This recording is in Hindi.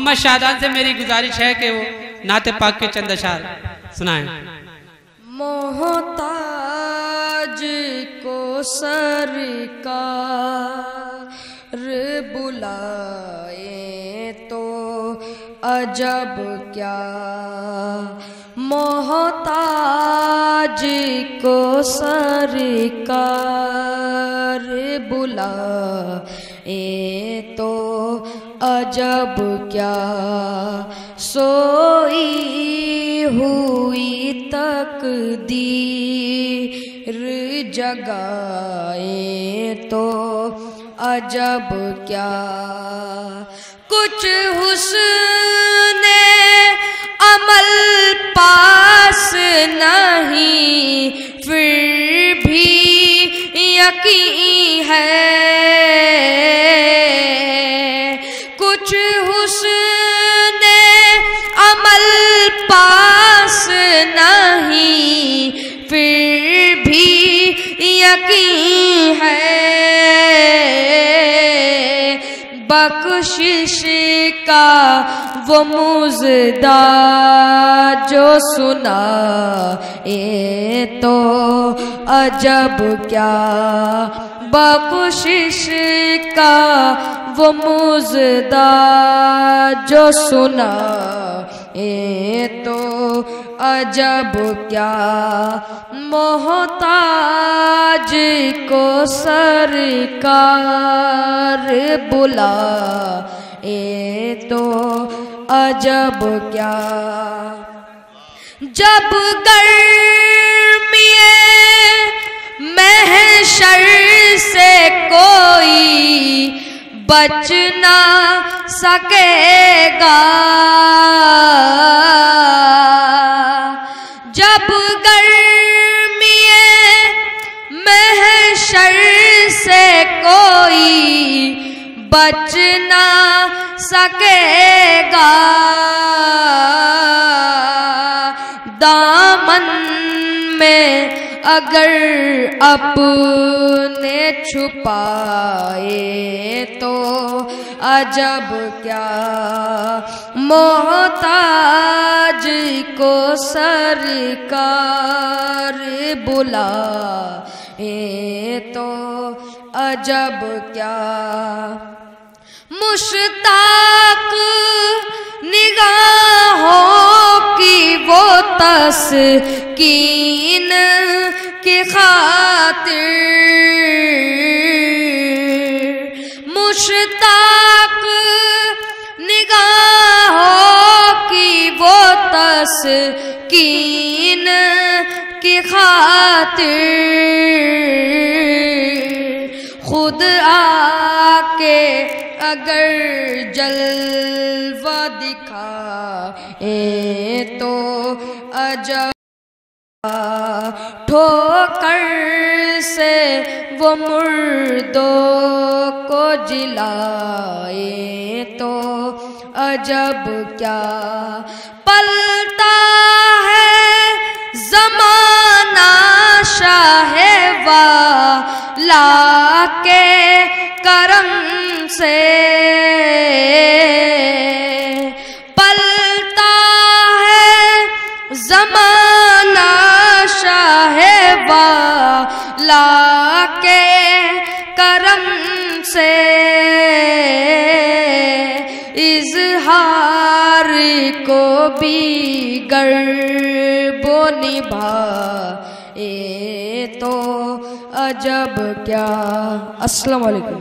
मोहम्मद शाहजान से मेरी गुजारिश है कि वो नाते पाक के चंद अशार सुनाएं। मोहताज को सरकार बुलाए तो अजब क्या, मोहताज को सरकार बुलाए तो अजब क्या, सोई हुई तकदीर जगाए तो अजब क्या, कुछ हुस्ने अमल पास नहीं फिर भी यकीन है, कुछ हुस्ने अमल पास नहीं फिर भी यकीन है, बख्शिश का वो मुज़दा जो सुना ए तो अजब क्या, बख्शिश का वो मुज़दा जो सुना ए तो अजब क्या, मोहताज को सरकार बुलाए तो अजब क्या, जब गर्मिए महशर से कोई बच ना सकेगा, जब गर्मिए महशर से कोई बच ना सकेगा, दामन में अगर अपने छुपाए तो अजब क्या, मोहताज को सरकार बुलाए तो अजब क्या, मुश्ताक निगाहों की वो तस्कीन की खातिर, मुश्ताक निगाहों की वो तस्कीन की खातिर खुद आके अगर जलवा दिखाए तो अजब, ठोकर से वो मुर्दों को जिलाए तो अजब क्या, पलता है ज़माना शाहे वाला के करम से, पलता है ज़माना शाहे वाला के करम से, इज़हार को भी गर्बो निभाए तो अजब क्या। अस्सलाम वालेकुम।